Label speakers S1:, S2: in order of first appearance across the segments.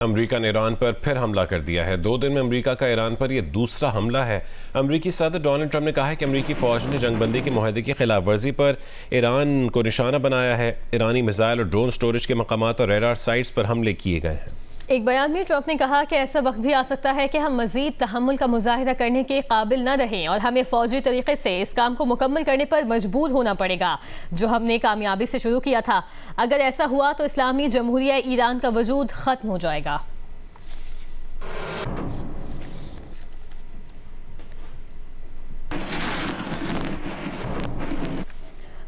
S1: अमरीका ने ईरान पर फिर हमला कर दिया है। 2 दिन में अमरीका का ईरान पर यह दूसरा हमला है। अमरीकी सदर डोनाल्ड ट्रंप ने कहा है कि अमरीकी फ़ौज ने जंगबंदी के मुआहदे की खिलाफ वर्जी पर ईरान को निशाना बनाया है। ईरानी मिसाइल और ड्रोन स्टोरेज के मकामात और रेडार साइट्स पर हमले किए गए हैं।
S2: एक बयान में ट्रंप ने कहा कि ऐसा वक्त भी आ सकता है कि हम मजीद तहम्मुल का मुजाहिरा करने के काबिल न रहें और हमें फौजी तरीके से इस काम को मुकम्मल करने पर मजबूर होना पड़ेगा जो हमने कामयाबी से शुरू किया था। अगर ऐसा हुआ तो इस्लामी जमहूरिया ईरान का वजूद खत्म हो जाएगा।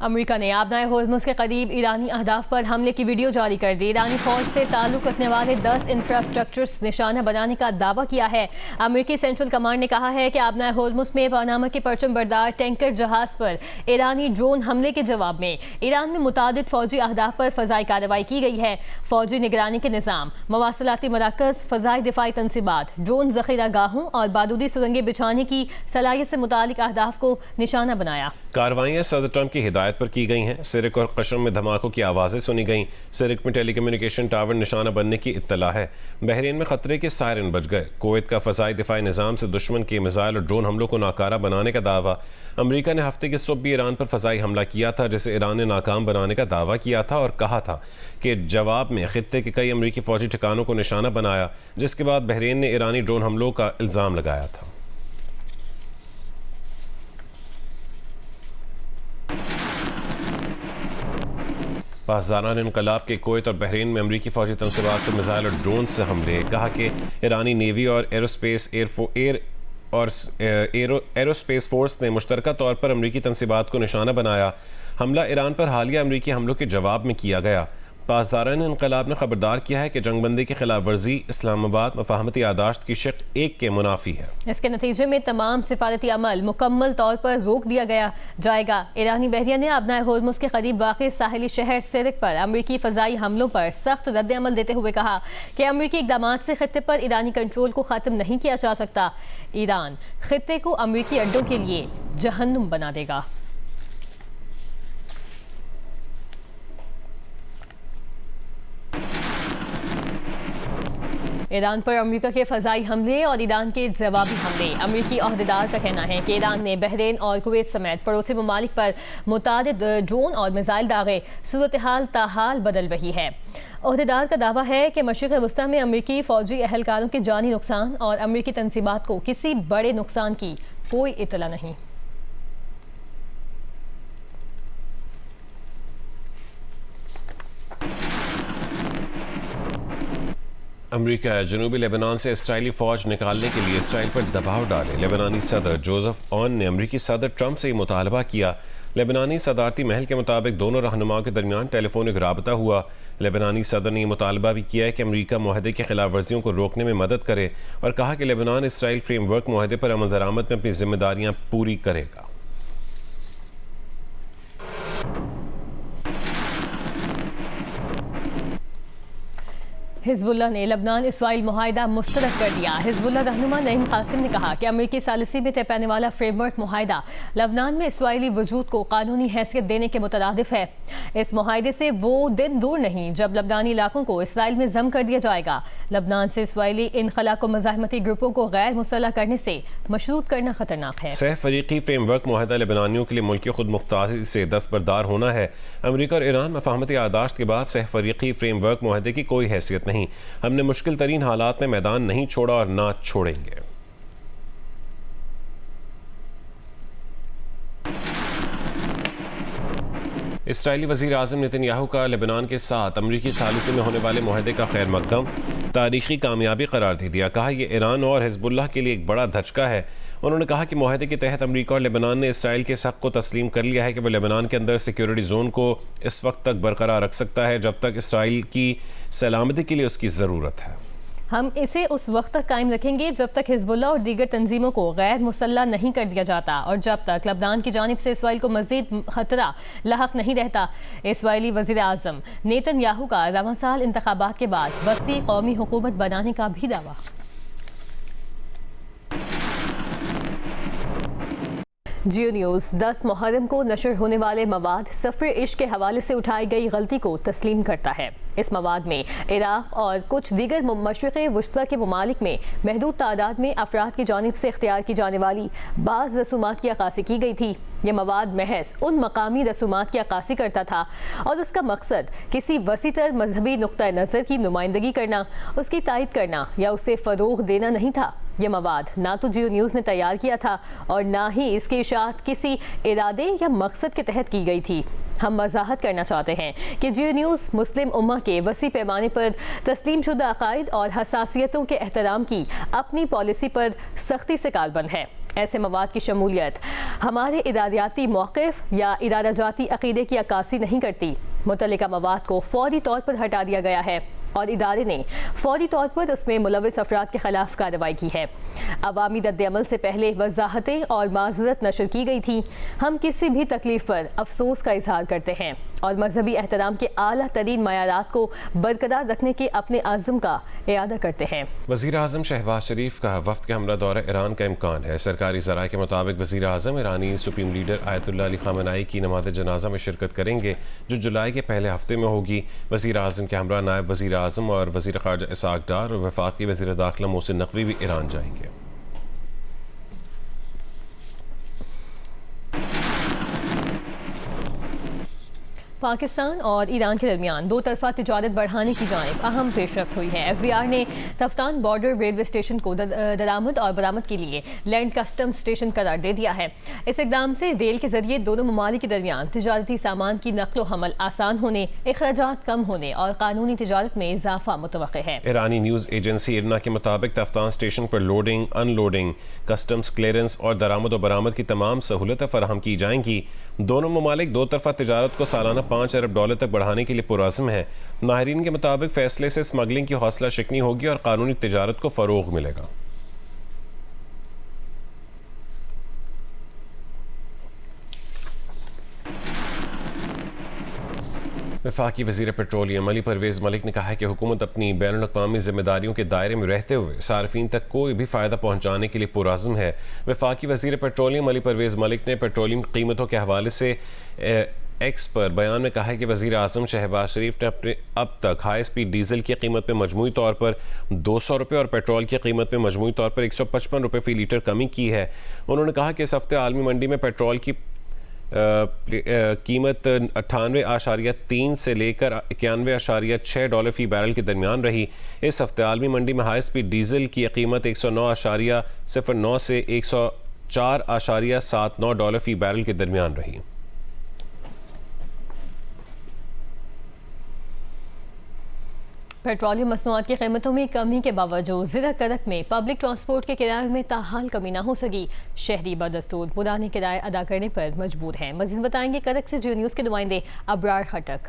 S2: अमेरिका ने आबनाए होर्मुज़ के करीब ईरानी अहदाफ पर हमले की वीडियो जारी कर दी। ईरानी फौज से ताल्लुक रखने वाले 10 इंफ्रास्ट्रक्चर्स निशाना बनाने का दावा किया है। अमेरिकी सेंट्रल कमांड ने कहा है कि आबनाए होर्मुज़ में पनामा के परचम बरदार टैंकर जहाज पर ईरानी ड्रोन हमले के जवाब में ईरान में मुतादिद फौजी अहदाफ पर फ़ज़ाई कार्रवाई की गई है। फौजी निगरानी के निज़ाम, मवासलाती मराकज़, फ़ज़ाई दिफाई तनसीबात, ड्रोन ज़ख़ीरा गाहों और बारूदी सुरंगें बिछाने की सलाहियत से मुतालिक अहदाफ को निशाना बनाया।
S1: कार्रवाइयाँ सदर ट्रंप की हिदायत पर की गई हैं। सिरिक और कशम में धमाकों की आवाज़ें सुनी गईं। सिरिक में टेलीकम्युनिकेशन टावर निशाना बनने की इत्तला है। बहरीन में खतरे के सायरन बज गए। कुवैत का फ़ज़ाई दिफाई निज़ाम से दुश्मन के मिसाइल और ड्रोन हमलों को नाकारा बनाने का दावा। अमरीका ने हफ्ते के सुबह भी ईरान पर फ़ज़ाई हमला किया था जिसे ईरान ने नाकाम बनाने का दावा किया था और कहा था कि जवाब में खित्ते के कई अमरीकी फ़ौजी ठिकानों को निशाना बनाया, जिसके बाद बहरीन ने ईरानी ड्रोन हमलों का इल्ज़ाम लगाया था। पासदारान इनकलाब के कुवैत और बहरीन में अमरीकी फौजी तनसीबात पर मिसाइल और ड्रोन से हमले। कहा कि ईरानी नेवी और एरोस्पेस फोर्स ने मुश्तरका तौर पर अमरीकी तनसीबात को निशाना बनाया। हमला ईरान पर हालिया अमरीकी हमलों के जवाब में किया गया। पासदारान इनकलाब ने खबरदार किया है कि जंगबंदी की खिलाफ वर्जी इस्लामाबाद मफाहमती आदाश्त की शिक 1 के मुनाफी है।
S2: इसके नतीजे में तमाम सिफारती अमल मुकम्मल तौर पर रोक दिया जाएगा। ईरानी बहरिया ने आबनाए होर्मुज़ के करीब वाक़ साहिली शहर सिरिक पर अमरीकी फ़ज़ाई हमलों पर सख्त रद्द अमल देते हुए कहा कि अमरीकी इक़दाम से खित्ते पर ईरानी कंट्रोल को ख़त्म नहीं किया जा सकता। ईरान खित्ते को अमरीकी अड्डों के लिए जहन्नुम बना देगा। ईरान पर अमेरिका के फ़ज़ाई हमले और ईरान के जवाबी हमले। अमेरिकी अहदेदार का कहना है कि ईरान ने बहरीन और कुवैत समेत पड़ोसी ममालिक पर मुतादिद ड्रोन और मिसाइल दागे। सूरत हाल ताहाल बदल रही है। अहदेदार का दावा है कि मशरिक़ वस्ता में अमेरिकी फ़ौजी अहलकारों के जानी नुकसान और अमेरिकी तनसीबात को किसी बड़े नुकसान की कोई इत्तला नहीं।
S1: अमरीका जनूबी लेबनान से इसराइली फ़ौज निकालने के लिए इसराइल पर दबाव डाले। लेबनानी सदर जोसेफ ऑन ने अमरीकी सदर ट्रंप से मुतालबा किया। लेबनानी सदारती महल के मुताबिक दोनों रहनुमाओं के दरमियान टेलीफोनिक राबता हुआ। लेबनानी सदर ने मुतालबा भी किया है कि अमरीका मुआहदे की खिलाफ वर्जियों को रोकने में मदद करे और कहा कि लेबनान इसराइल फ्रेमवर्क मुआहदे पर अमल दरामद में अपनी जिम्मेदारियाँ पूरी करेगा।
S2: हिजबुल्लाह ने लबनान इसराइल मुआहिदा मुस्तरद कर दिया। हिजबुल्लाह रहनुमा नईम कासिम ने कहा कि अमरीकी सालिसी में तय पाने वाला फ्रेमवर्क मुआहिदा लबनान में इसराइली वजूद को कानूनी हैसियत देने के मुतरादिफ है। इस मुआहिदे से वो दिन दूर नहीं जब लबनानी इलाकों को इसराइल में जम कर दिया जाएगा। लबनान से इसराइली इनखला को मज़ाहमती ग्रुपों को गैर मुसल्लह करने से मशरूत करना खतरनाक है।
S1: सह फरीकी फ्रेमवर्क मुआहिदा लेबनानियों के लिए मुल्की खुद मुख्तारी से दस्तबरदार होना है। अमरीका और ईरान मफाहमती आदाश्त के बाद सह फरीकी फ्रेमवर्क मुआहिदे की कोई हैसियत नहीं। हमने मुश्किल तरीन हालात में मैदान नहीं छोड़ा और ना छोड़ेंगे। इसराइली वज़ीर आज़म नेतन्याहू का लेबनान के साथ अमरीकी सालिसी में होने वाले मुआहदे का खैर मकदम तारीखी कामयाबी करार दे दिया। कहा यह ईरान और हिजबुल्लाह के लिए एक बड़ा धचका है। उन्होंने कहा कि मुआहदे के तहत अमरीका और लेबनान ने इसराइल के इस हक़ को तस्लीम कर लिया है कि वह लेबनान के अंदर सिक्योरिटी जोन को इस वक्त तक बरकरार रख सकता है जब तक इसराइल की सलामती के लिए उसकी ज़रूरत है।
S2: हम इसे उस वक्त तक कायम रखेंगे जब तक हिजबुल्लाह और दीगर तंजीमों को गैर मुसल्लह नहीं कर दिया जाता और जब तक लबनान की जानिब से इसराइल को मज़ीद खतरा लाहक नहीं रहता। इसराइली वज़ीर आज़म नेतन्याहू का रवां साल इंतखाबात के बाद वसी कौमी हुकूमत बनाने का भी दावा। जियो न्यूज़ 10 मुहर्रम को नशर होने वाले मवाद सफ़र इश्क के हवाले से उठाई गई गलती को तस्लीम करता है। इस मवाद में इराक़ और कुछ दीगर मशरिक़ वुस्ता के ममालिक में महदूद तादाद में अफराद की जानिब से इख्तियार की जाने वाली बाज़ रसूमात की अक्कासी की गई थी। ये मवाद महज उन मकामी रसूमात की अक्कासी करता था और उसका मकसद किसी वसीतर मजहबी नुक्ता नज़र की नुमाइंदगी करना, उसकी तायद करना या उसे फ़रोग़ देना नहीं था। ये मवाद ना तो जियो न्यूज़ ने तैयार किया था और ना ही इसकी इशाअत किसी इरादे या मकसद के तहत की गई थी। हम वजाहत करना चाहते हैं कि जियो न्यूज़ मुस्लिम उम्मा के वसी पैमाने पर तस्लीम शुदा अकायद और हसासियतों के एहतराम की अपनी पॉलिसी पर सख्ती से कारबंद है। ऐसे मवाद की शमूलियत हमारे इरादियाती मौक़िफ़ या इरादाजाती अक़ीदे की अक्कासी नहीं करती। मुतल्लिका मवाद को फौरी तौर पर हटा दिया गया है और इदारे ने फौरी तौर पर उसमें मुलव्विस अफराद के खिलाफ कार्रवाई की है। अवामी रद्द-ए-अमल से पहले वजाहतें और माज़रत नशर की गई थी। हम किसी भी तकलीफ पर अफसोस का इजहार करते हैं और मजहबी एहतराम के आला तरीन मयारात को बरकरार रखने के अपने आज़म का इरादा करते हैं।
S1: वज़ीर आज़म शहबाज शरीफ का वफ़द के हमरा दौरा ईरान का इम्कान है। सरकारी ज़राए के मुताबिक वज़ीर आज़म ईरानी supreme leader Ayatollah Ali Khamenei की नमाज़ जनाजा में शिरकत करेंगे, जो जुलाई के पहले हफ्ते में होगी। वज़ीर आज़म के हमरा नायब वज़ीर आज़म और वज़ीर ख़ारजा इसाक डार और वफ़ाक़ी वज़ीर दाखिला मोहसिन नक़वी भी ईरान जाएंगे।
S2: पाकिस्तान और ईरान के दरमियान दो तरफा तिजारत बढ़ाने की जानिब अहम पेशरफ्त हुई है। FBI ने तफ्तान बॉर्डर रेलवे स्टेशन को दरामद और बरामद के लिए लैंड कस्टम स्टेशन करार दे दिया है। इस इकदाम से रेल के जरिए दोनों ममालिक के दरमियान तिजारती सामान की नकलो हमल आसान होने, अखराजात कम होने और कानूनी तिजारत में इजाफा मुतवक्के है।
S1: ईरानी न्यूज़ एजेंसी इरना के मुताबिक तफ्तान स्टेशन पर लोडिंग, अनलोडिंग, कस्टम्स क्लियरेंस और दरामद और बरामद की तमाम सहूलतें फराहम की जाएंगी। दोनों ममालिक दो तरफा तिजारत को सालाना $5 अरब तक बढ़ाने के लिए पुरअज़्म है। माहिरीन के मुताबिक फैसले से स्मगलिंग की हौसला शिकनी होगी और कानूनी तिजारत को फ़रोग़ मिलेगा। वफाकी वज़ीर पेट्रोलियम अली परवेज़ मलिक ने कहा है कि हुकूमत अपनी बैनुल अक़वामी ज़िम्मेदारियों के दायरे में रहते हुए सार्फिन तक कोई भी फ़ायदा पहुँचाने के लिए पुरअज़्म है। वफाकी वज़ीर पेट्रोलियम अली परवेज़ मलिक ने पेट्रोलियम कीमतों के हवाले से एक्स पर बयान में कहा है कि वज़ीर आज़म शहबाज शरीफ ने अपने अब तक हाई स्पीड डीजल की कीमत में मजमूई तौर पर ₹200 और पेट्रोल की कीमत में मजमूई तौर पर ₹155 फ़ी लीटर कमी की है। उन्होंने कहा कि इस हफ्ते आलमी मंडी में पेट्रोल की कीमत 98.3 से लेकर 91.6 फ़ी बैरल के दरमियान रही। इस हफ्ते आलमी मंडी में हाई स्पीड डीजल की कीमत 109.09 से 104.79 फ़ी बैरल के दरमियान रही।
S2: पेट्रोलियम मसनूआत की कीमतों में कमी के बावजूद ज़िला करक में पब्लिक ट्रांसपोर्ट के किराए में ताहाल कमी न हो सकी। शहरी बदस्तूर पुराने किराए अदा करने पर मजबूर हैं। मज़ीद बताएंगे करक से जियो न्यूज़ के नुमाइंदे अबरार खटक।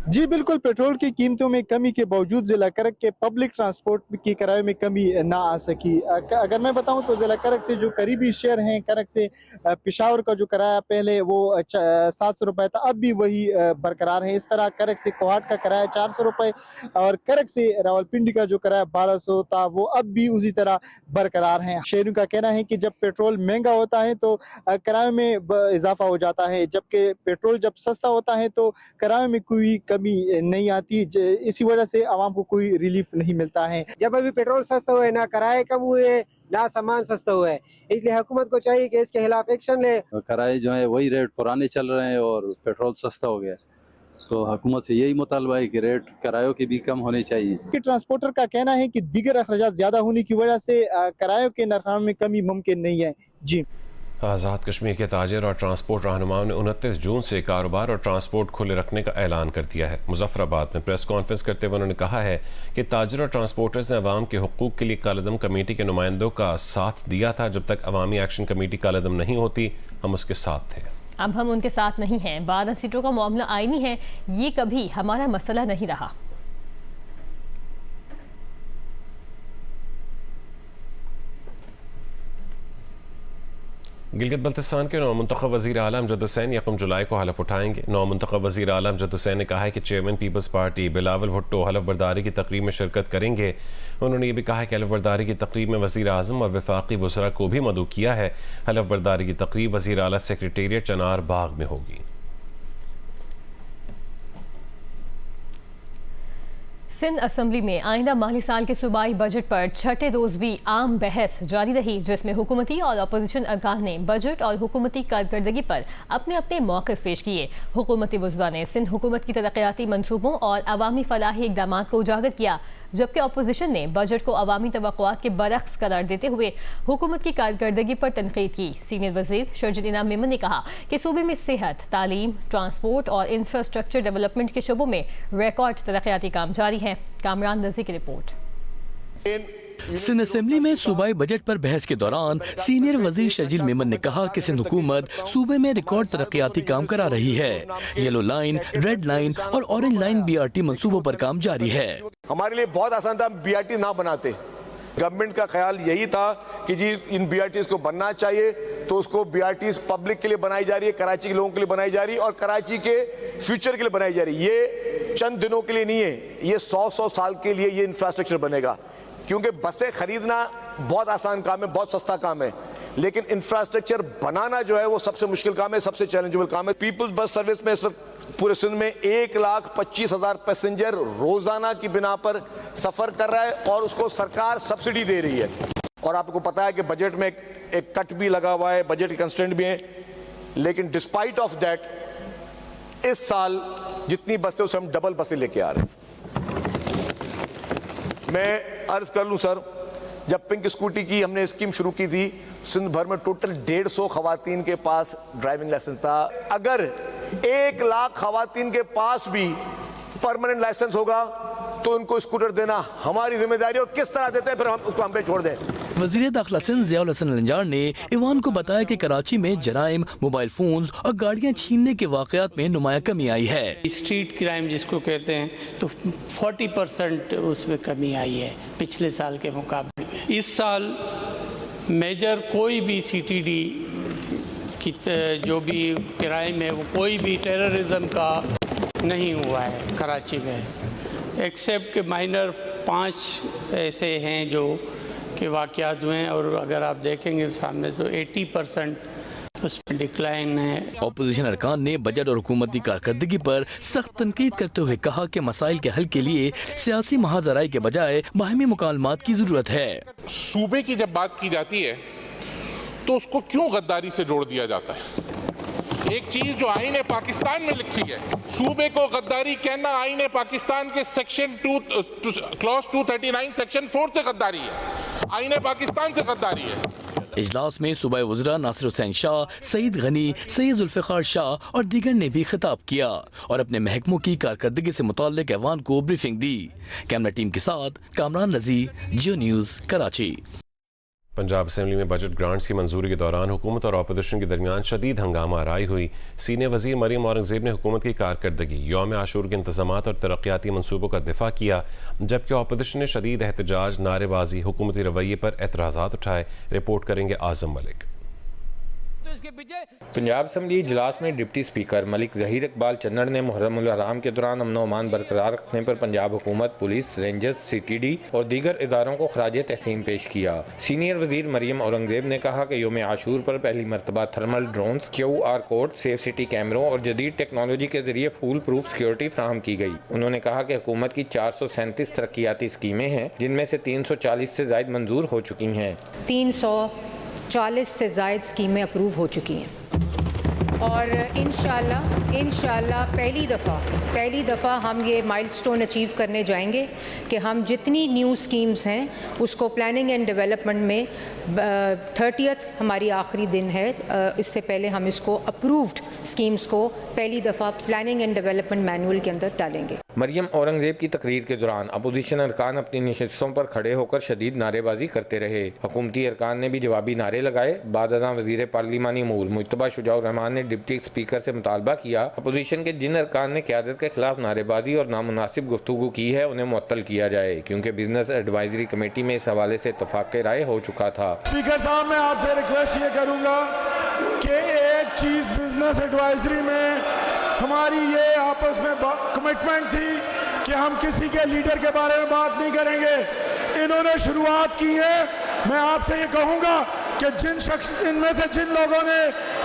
S3: जी बिल्कुल, पेट्रोल की कीमतों में कमी के बावजूद ज़िला करक के पब्लिक ट्रांसपोर्ट की किराए में कमी ना आ सकी। अगर मैं बताऊं तो ज़िला करक से जो करीबी शहर हैं, करक से पेशावर का जो किराया पहले वो 700 रुपये था, अब भी वही बरकरार है। इस तरह करक से कोहाट का किराया 400 रुपये और करक से रावलपिंडी का जो किराया 1200 था, वो अब भी उसी तरह बरकरार है। शहरियों का कहना है कि जब पेट्रोल महंगा होता है तो किराए में इजाफा हो जाता है, जबकि पेट्रोल जब सस्ता होता है तो किराए में कोई कमी नहीं आती। इसी वजह से आवाम को कोई रिलीफ नहीं मिलता है।
S4: जब अभी पेट्रोल सस्ता हुए, ना किराए कम हुए, ना सामान सस्ता हुआ है, इसलिए हुकूमत को चाहिए कि इसके खिलाफ एक्शन ले।
S5: किराए जो है वही रेट पुराने चल रहे हैं और पेट्रोल सस्ता हो गया, तो हुकूमत से यही मुतालबा है कि रेट किरायों की भी कम होनी चाहिए।
S3: कि ट्रांसपोर्टर का कहना है कि दीगर अखराजात ज्यादा होने की वजह से किरायों के नरखान में कमी मुमकिन नहीं है। जी,
S1: आज़ाद कश्मीर के ताजिर और ट्रांसपोर्ट रहनुमाओं ने 29 जून से कारोबार और ट्रांसपोर्ट खुले रखने का ऐलान कर दिया है। मुजफ्फराबाद में प्रेस कॉन्फ्रेंस करते हुए उन्होंने कहा है कि ताजिर और ट्रांसपोर्टर्स ने अवाम के हुकूक के लिए कालेदम कमेटी के नुमाइंदों का साथ दिया था। जब तक अवामी एक्शन कमेटी कालेदम नहीं होती, हम उसके साथ थे।
S2: अब हम उनके साथ नहीं हैं। 12 सीटों का मामला आईनी है, ये कभी हमारा मसला नहीं रहा।
S1: गिलगित बल्तिस्तान के नौमुंतखब वज़ीर आला अमजद हुसैन यकम जुलाई को हलफ उठाएंगे। नौमुंतखब वज़ीर आला अमजद हुसैन ने कहा है कि chairman People's Party Bilawal Bhutto हलफ बर्दारी की तकरीब में शिरकत करेंगे। उन्होंने ये भी कहा है कि हलफ बर्दारी की तकरीब में वज़ीर आज़म और वफाकी वज़रा को भी मदऊ किया है। हलफ बर्दारी की तकरीब वज़ीर आला सेक्रेटेरिएट चनार बाग में होगी।
S2: सिंध असम्बली में आइंदा माली साल के सूबाई बजट पर छठे रोज भी आम बहस जारी रही, जिसमें हुकूमती और अपोजिशन अरकान ने बजट और हुकूमती कारकर्दगी पर अपने अपने मौक़िफ़ पेश किए। हुकूमती वज़रा ने सिंध हुकूमत की तरक्याती मनसूबों और अवामी फलाही इक़दाम को उजागर किया, जबकि अपोजिशन ने बजट को अवामी तवक्कुआत के बरअक्स करार देते हुए हुकूमत की कारकर्दगी पर तनकीद की। सीनियर वज़ीर शरजील इनाम मेमन ने कहा कि सूबे में सेहत, तालीम, ट्रांसपोर्ट और इंफ्रास्ट्रक्चर डेवलपमेंट के शोबों में रिकॉर्ड तरक्याती काम जारी हैं। कामरान रज़ी की रिपोर्ट।
S6: सिंध असेंबली में सूबाई बजट पर बहस के दौरान सीनियर वजीर शर्जील मेमन ने कहा कि सिंध हुकूमत सूबे में रिकॉर्ड तरक्याती काम करा रही है। येलो लाइन, रेड लाइन और ऑरेंज लाइन BRT मंसूबों पर काम जारी है।
S7: हमारे लिए बहुत आसान था, BRT ना बनाते। गवर्नमेंट का ख्याल यही था कि जी इन BRTs को बनना चाहिए, तो उसको BRTs पब्लिक के लिए बनाई जा रही है, कराची के लोगों के लिए बनाई जा रही है और कराची के फ्यूचर के लिए बनाई जा रही है। ये चंद दिनों के लिए नहीं है, ये 100 साल के लिए ये इंफ्रास्ट्रक्चर बनेगा। क्योंकि बसें खरीदना बहुत आसान काम है, बहुत सस्ता काम है, लेकिन इंफ्रास्ट्रक्चर बनाना जो है वो सबसे मुश्किल काम है, सबसे चैलेंजेबल काम है। पीपल्स बस सर्विस में इस वक्त पूरे सिंध में 1,25,000 पैसेंजर रोजाना की बिना पर सफर कर रहा है और उसको सरकार सब्सिडी दे रही है। और आपको पता है कि बजट में एक कट भी लगा हुआ है, बजट के कंस्ट्रेंट भी है, लेकिन डिस्पाइट ऑफ दैट इस साल जितनी बसें उससे हम डबल बसें लेके आ रहे हैं। मैं अर्ज कर लूं सर, जब पिंक स्कूटी की हमने स्कीम शुरू की थी, सिंध भर में टोटल 150 खवातीन के पास ड्राइविंग लाइसेंस था। अगर 1 लाख खवातीन के पास भी परमानेंट लाइसेंस होगा तो उनको स्कूटर देना हमारी जिम्मेदारी है। और किस तरह देते हैं फिर हम उसको हम पे छोड़ दें।
S6: वज़ीर दाखिला सिंध ज़ियाउल हसन अलंजार ने ईवान को बताया कि कराची में जराइम, मोबाइल फोन्स और गाड़ियां छीनने के वाक़यात में नुमाया कमी आई है।
S8: स्ट्रीट क्राइम जिसको कहते हैं, तो 40% उसमें कमी आई है पिछले साल के मुकाबले में। इस साल मेजर कोई भी CTD की जो भी क्राइम है वो कोई भी टेररिज्म का नहीं हुआ है कराची में, एक्सेप्ट के माइनर 5 ऐसे हैं जो के वाक़यात हुए हैं। और अगर आप देखेंगे सामने तो 80% उसमें डिक्लाइन है।
S6: अपोजिशन अरकान ने बजट और हुकूमती कारकर्दगी पर सख्त तनकीद करते हुए कहा कि मसाइल के हल के लिए सियासी महाजराई के बजाय बाहमी मुकालमात की जरूरत है।
S9: सूबे की जब बात की जाती है तो उसको क्यों गद्दारी से जोड़ दिया जाता है? एक चीज जो आईन पाकिस्तान में लिखी है, सूबे को गद्दारी कहना आईन पाकिस्तान के सेक्शन 2 क्लॉज 239 सेक्शन 4 से गद्दारी है, आईन पाकिस्तान से गद्दारी है।
S6: इजलास में सूबाई वज़रा नासिर हुसैन शाह, सईद गनी, सैयद जुल्फ़िकार शाह और दीगर ने भी खिताब किया और अपने महकमों की कारकर्दगी से मुताल्लिक ऐवान को ब्रीफिंग दी। कैमरा टीम के साथ कामरान रज़ी, जियो न्यूज़, कराची।
S1: पंजाब असेंबली में बजट ग्रांट्स की मंजूरी के दौरान हुकूमत और अपोजिशन के दरमियान शदीद हंगामा आराई हुई। सीनियर वज़ीर मरियम औरंगज़ेब ने हुकूमत की कारकर्दगी, यौम आशूर के इंतज़ामात और तरक्याती मनसूबों का दिफा किया, जबकि अपोजिशन ने शदीद एहतजाज, नारेबाजी, हुकूमती रवैये पर एतराज़ात उठाए। रिपोर्ट करेंगे आज़म मलिक।
S10: पंजाब असम्बली इजलास में डिप्टी स्पीकर मलिक ज़हीर इकबाल चन्नड़ ने मुहर्रम उल हराम के दौरान अमन अमान बरकरार रखने पर पंजाब हुकूमत, पुलिस, रेंजर्स, CTD और दीगर इदारों को खराज तहसीन पेश किया। सीनियर वजीर मरियम औरंगज़ेब ने कहा कि यौम आशूर पर पहली मरतबा thermal drones, QR code, safe city कैमरों और जदीद टेक्नोलॉजी के जरिए फूल प्रूफ सिक्योरिटी फ्राहम की गई। उन्होंने कहा कि हुकूमत की 437 तरक्याती स्कीमें हैं, जिनमें से 340 से ज़ायद मंजूर हो चुकी हैं।
S11: 340 से ज़ायद स्कीमें अप्रूव हो चुकी हैं और इंशाल्लाह पहली दफ़ा हम ये माइलस्टोन अचीव करने जाएंगे कि हम जितनी न्यू स्कीम्स हैं उसको प्लानिंग एंड डेवलपमेंट में 30th हमारी आखिरी दिन है, इससे पहले हम इसको अप्रूव्ड स्कीम्स को पहली दफ़ा प्लानिंग एंड डेवलपमेंट मैनुअल के अंदर डालेंगे।
S10: मरियम औरंगज़ेब की तकरीर के दौरान अपोजिशन अरकान अपनी नशिस्तों पर खड़े होकर शदीद नारेबाजी करते रहे। हुकूमती अरकान ने भी जवाबी नारे लगाए। बाद-अज़ां वज़ीर पार्लिमानी अमूर मुज्तबा शुजाउर रहमान ने डिप्टी स्पीकर से मुतालबा किया अपोजिशन के जिन अरकान ने क़यादत के खिलाफ नारेबाजी और नामुनासिब गुफ्तगू की है उन्हें मुअत्तल किया जाए, क्योंकि बिजनेस एडवाइजरी कमेटी में इस हवाले से इत्तफ़ाक़ राय हो चुका था।
S12: स्पीकर साहब, मैं आपसे रिक्वेस्ट ये करूँगा कि एक चीज़ बिजनेस एडवाइजरी में हमारी ये आपस में कमिटमेंट थी कि हम किसी के लीडर के बारे में बात नहीं करेंगे। इन्होंने शुरुआत की है। मैं आपसे ये कहूँगा कि इनमें से जिन लोगों ने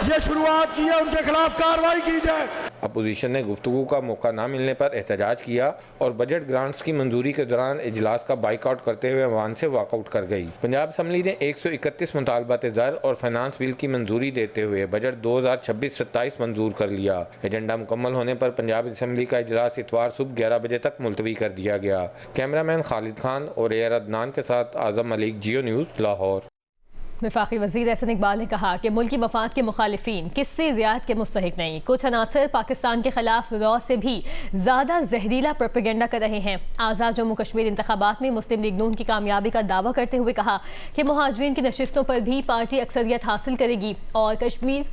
S12: ये शुरुआत की है उनके खिलाफ कार्रवाई की जाए।
S10: अपोजिशन ने गुफ्तगू का मौका न मिलने पर एहतजाज किया और बजट ग्रांट्स की मंजूरी के दौरान इजलास का बाइकआउट करते हुए ऐवान से वॉकआउट कर गई। पंजाब असम्बली ने 131 मुतालबात ज़र और फाइनेंस बिल की मंजूरी देते हुए बजट 2026-27 मंजूर कर लिया। एजेंडा मुकम्मल होने पर पंजाब असम्बली का इजलास इतवार सुबह 11 बजे तक मुलतवी कर दिया गया। कैमरामैन खालिद खान और एयर अदनान के साथ आजम मलिक, जियो न्यूज़, लाहौर।
S2: वफाकी वज़ीर एहसन इकबाल ने कहा कि मुल्की मफाद के मुखालिफिन किसी रियायत के मुस्तहिक नहीं। कुछ अनासर पाकिस्तान के खिलाफ रॉ से भी ज़्यादा जहरीला प्रोपेगेंडा कर रहे हैं। आज़ाद जम्मू कश्मीर इंतखाबात में मुस्लिम लीग नून की कामयाबी का दावा करते हुए कहा कि मुहाजिरीन की नशिस्तों पर भी पार्टी अक्सरियत हासिल करेगी और कश्मीर।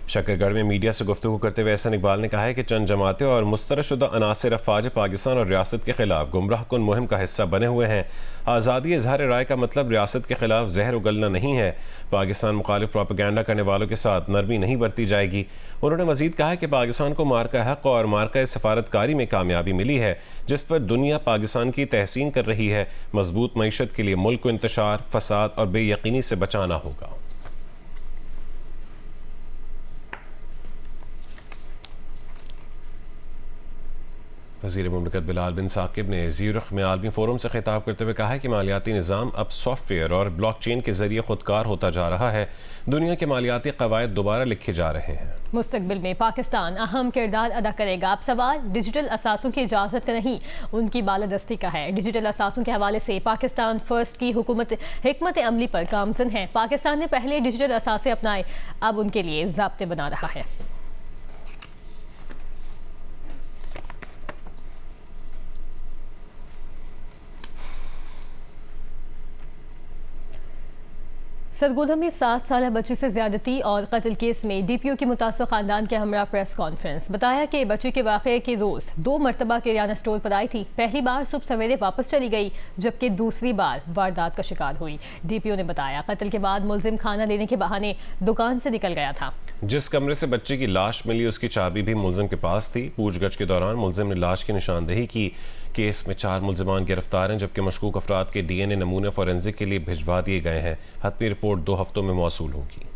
S1: शकरगढ़ में मीडिया से गुफ्तगू करते हुए एहसन इकबाल ने कहा है कि चंद जमातें और मुस्तरदशुदा अनासर अफवाज पाकिस्तान और रियासत के खिलाफ गुमराह कुन मुहिम का हिस्सा बने हुए हैं। आज़ादी इजहार राय का मतलब रियासत के खिलाफ जहर उगलना नहीं है। पाकिस्तान मुखालिफ प्रोपेगेंडा करने वालों के साथ नरमी नहीं बरती जाएगी। उन्होंने मजीद कहा कि पाकिस्तान को मार्का हक और मार्का सफारतकारी में कामयाबी मिली है, जिस पर दुनिया पाकिस्तान की तहसीन कर रही है। मजबूत मईशत के लिए मुल्क को इंतशार, फसाद और बेयकीनी से बचाना होगा। वज़ीर मुमलिकत बिलाल बिन साकिब ने ज़्यूरिख में आलमी फोरम से खिताब करते हुए कहा है कि मालियाती निज़ाम अब सॉफ्टवेयर और ब्लॉकचेन के ज़रिए खुदकार होता जा रहा है। दुनिया के मालियाती क़वायद दोबारा लिखे जा रहे हैं।
S2: मुस्तक़बिल में पाकिस्तान अहम किरदार अदा करेगा। अब सवाल डिजिटल असासों की इजाज़त का नहीं, उनकी बालादस्ती का है। डिजिटल असासों के हवाले से पाकिस्तान फर्स्ट की हुकूमत हिकमत अमली पर गामज़न है। पाकिस्तान ने पहले डिजिटल असासे अपनाए, अब उनके लिए ज़ाब्ते बना रहा है। सरगोधा में 7 साल बच्ची से ज्यादती और कत्ल केस में डीपीओ की मुतासर खानदान के हमरा प्रेस कॉन्फ्रेंस। बताया कि बच्ची के वाक़े के रोज 2 मरतबा किराना स्टोर पर आई थी। पहली बार सुबह सवेरे वापस चली गई, जबकि दूसरी बार वारदात का शिकार हुई। डीपीओ ने बताया कत्ल के बाद मुलजिम खाना लेने के बहाने दुकान से निकल गया था।
S1: जिस कमरे से बच्ची की लाश मिली उसकी चाबी भी मुलजिम के पास थी। पूछगछ के दौरान मुलजिम ने लाश की निशानदेही की। केस में 4 मुलजिमान गिरफ्तार हैं, जबकि मशकूक अफराद के DNA नमूने फॉरेंसिक के लिए भिजवा दिए गए हैं। हतमी रिपोर्ट 2 हफ्तों में मौसूल होगी।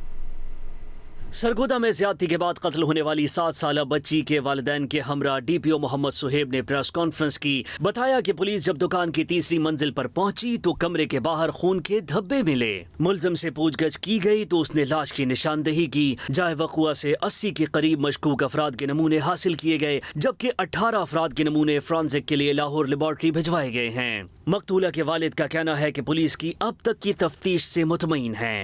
S13: सरगोदा में ज्यादती के बाद कत्ल होने वाली 7 साल बच्ची के वालिदैन के हमरा डीपीओ मोहम्मद सुहेब ने प्रेस कॉन्फ्रेंस की। बताया कि पुलिस जब दुकान की तीसरी मंजिल पर पहुंची तो कमरे के बाहर खून के धब्बे मिले। मुलजिम से पूछगछ की गई तो उसने लाश की निशानदेही की। जाए वक़ुआ से 80 के करीब मशकूक अफराद के नमूने हासिल किए गए, जबकि 18 अफराद के नमूने फ्रांसिक के लिए लाहौर लेबॉर्ट्री भिजवाए गए हैं। मकतूला के वालिद का कहना है कि पुलिस की अब तक की तफ्तीश से मुतमईन है।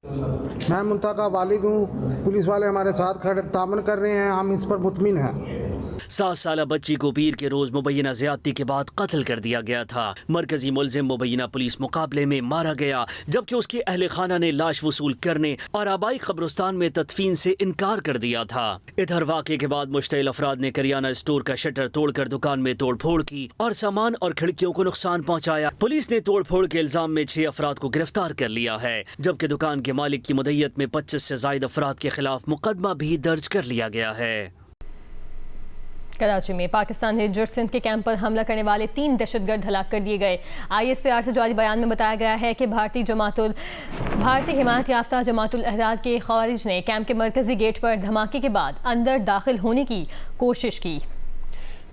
S14: मैं मुंतका वालिद हूँ, पुलिस वाले हमारे साथ खड़े तामन कर रहे हैं, हम इस पर मुतमिन हैं।
S13: 7 साल बच्ची को पीर के रोज मुबैना ज्यादती के बाद कत्ल कर दिया गया था। मरकजी मुलजिम मुबैना पुलिस मुकाबले में मारा गया, जबकि उसके अहले खाना ने लाश वसूल करने और आबाई कब्रिस्तान में तदफीन से इनकार कर दिया था। इधर वाक़े के बाद मुश्तइल अफराद ने करियाना स्टोर का शटर तोड़कर दुकान में तोड़ फोड़ की और सामान और खिड़कियों को नुकसान पहुँचाया। पुलिस ने तोड़ फोड़ के इल्जाम में 6 अफराद को गिरफ्तार कर लिया है, जबकि दुकान के मालिक की मुद्दत में 25 से ज़ायद अफराद के खिलाफ मुकदमा भी दर्ज कर लिया गया है।
S2: कराची में पाकिस्तान रेंजर्स सिंध के कैंप पर हमला करने वाले 3 दहशतगर्द हलाक कर दिए गए। ISPR से जारी बयान में बताया गया है कि भारतीय हिमायत याफ्ता जमातुल अहरार के खवारिज ने कैंप के मरकजी गेट पर धमाके के बाद अंदर दाखिल होने की कोशिश की।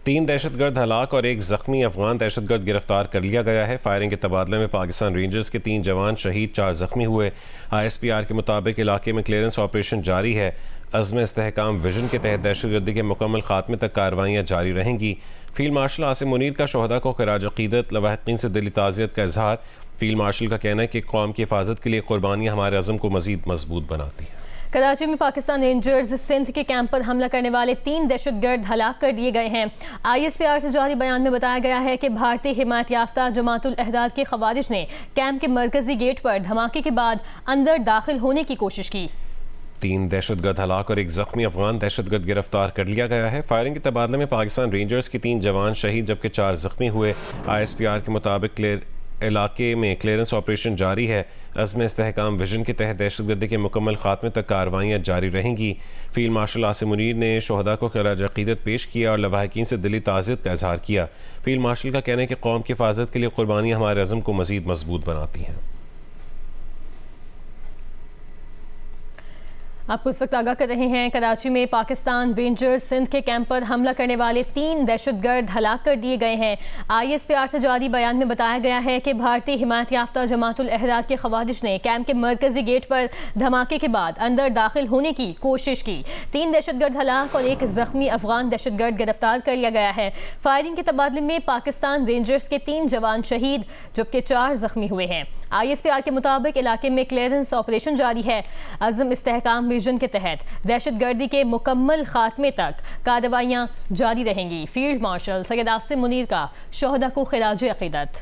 S1: 3 दहशतगर्द हलाक और 1 जख्मी अफगान दहशतगर्द गिरफ्तार कर लिया गया है। फायरिंग के तबादले में पाकिस्तान रेंजर्स के 3 जवान शहीद, 4 जख्मी हुए। ISPR के मुताबिक इलाके में क्लियरेंस ऑपरेशन जारी है। अज़्म इस्तेहकाम विजन के तहत दहशतगर्दी के मुकम्मल खात्मे तक कार्रवाइयाँ जारी रहेंगी। फील्ड मार्शल आसिम मुनीर का शोहदा को खराज अक़ीदत, लवाहिकीन से दिली ताज़ियत का इजहार। फील्ड मार्शल का कहना है कि कौम की हिफाजत के लिए कुर्बानियाँ हमारे अज़म को मज़ीद मजबूत बनाती हैं।
S2: कराची में पाकिस्तान रेंजर्स सिंध के कैंप पर हमला करने वाले 3 दहशतगर्द हलाक कर दिए गए हैं। ISPR से जारी बयान में बताया गया है कि भारतीय हिमायत याफ्ता जमातुल अहरार के खवारिज ने कैंप के मरकजी गेट पर धमाके के बाद अंदर दाखिल होने की कोशिश की।
S1: 3 दहशतगर्द हलाक और 1 जख्मी अफगान दहशतगर्द गिरफ्तार कर लिया गया है। फायरिंग के तबादले में पाकिस्तान रेंजर्स के 3 जवान शहीद, जबकि 4 जख्मी हुए। ISPR के मुताबिक इलाके में क्लियरेंस ऑपरेशन जारी है। अज़्म इस्तेहकाम विजन के तहत दहशतगर्दी के मुकम्मल खात्मे तक कार्रवाइयाँ जारी रहेंगी। फील्ड मार्शल आसिम मुनीर ने शोहदा को खराज अक़ीदत पेश किया और लवाहिकीन से दिली ताज़ियत का इजहार किया। फील्ड मार्शल का कहना है कि कौम की हिफाजत के लिए कुर्बानियाँ हमारे अज़्म को मज़ीद मजबूत बनाती हैं।
S2: आपको इस वक्त आगाह कर रहे हैं, कराची में पाकिस्तान रेंजर्स सिंध के कैंप पर हमला करने वाले 3 दहशतगर्द हलाक कर दिए गए हैं। ISPR से जारी बयान में बताया गया है कि भारतीय हिमायत याफ्ता जमातुल अहरार के खवारिज ने कैंप के मरकजी गेट पर धमाके के बाद अंदर दाखिल होने की कोशिश की। 3 दहशतगर्द हलाक और 1 जख्मी अफगान दहशतगर्द गिरफ्तार कर लिया गया है। फायरिंग के तबादले में पाकिस्तान रेंजर्स के 3 जवान शहीद जबकि 4 जख्मी हुए हैं। ISPR के मुताबिक इलाके में क्लियरेंस ऑपरेशन जारी है। अज़्म इस्तेहकाम विजन के तहत दहशतगर्दी के मुकम्मल खात्मे तक कार्रवाइयाँ जारी रहेंगी। फील्ड मार्शल सैयद आसिम मुनीर का शोहदा को खिराज अक़ीदत।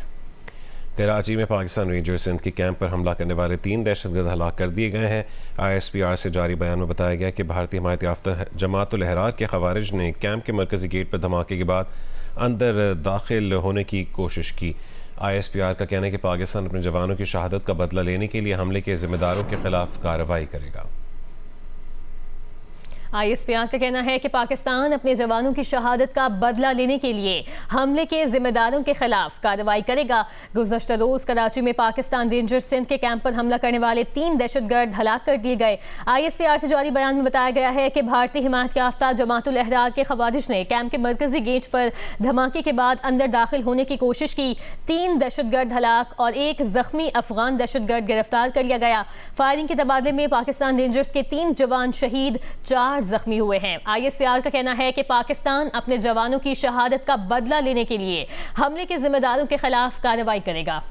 S1: कराची में पाकिस्तान रेंजर्स सिंध के कैंप पर हमला करने वाले 3 दहशतगर्द हलाक कर दिए गए हैं। ISPR से जारी बयान में बताया गया कि भारतीय हिमायत याफ्ता जमातुल अहरार के खवारिज ने कैंप के मरकजी गेट पर धमाके के बाद अंदर दाखिल होने की कोशिश की। ISPR का कहना है कि पाकिस्तान अपने जवानों की शहादत का बदला लेने के लिए हमले के जिम्मेदारों के खिलाफ कार्रवाई करेगा।
S2: ISPR का कहना है कि पाकिस्तान अपने जवानों की शहादत का बदला लेने के लिए हमले के जिम्मेदारों के खिलाफ कार्रवाई करेगा। गुज़श्ता रोज़ कराची में पाकिस्तान रेंजर्स सिंध के कैंप पर हमला करने वाले 3 दहशतगर्द हलाक कर दिए गए। ISPR से जारी बयान में बताया गया है कि भारतीय हिमायत याफ्ता जमातुल अहरार के खवारिज ने कैंप के मरकजी गेट पर धमाके के बाद अंदर दाखिल होने की कोशिश की। 3 दहशतगर्द हलाक और 1 जख्मी अफगान दहशतगर्द गिरफ्तार कर लिया गया। फायरिंग के तबादले में पाकिस्तान रेंजर्स के 3 जवान शहीद, 4 जख्मी हुए हैं। ISPR का कहना है कि पाकिस्तान अपने जवानों की शहादत का बदला लेने के लिए हमले के जिम्मेदारों के खिलाफ कार्रवाई करेगा।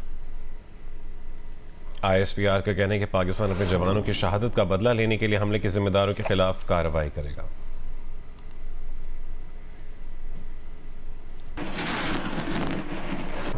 S1: ISPR का कहना है कि पाकिस्तान अपने जवानों की शहादत का बदला लेने के लिए हमले के जिम्मेदारों के खिलाफ कार्रवाई करेगा।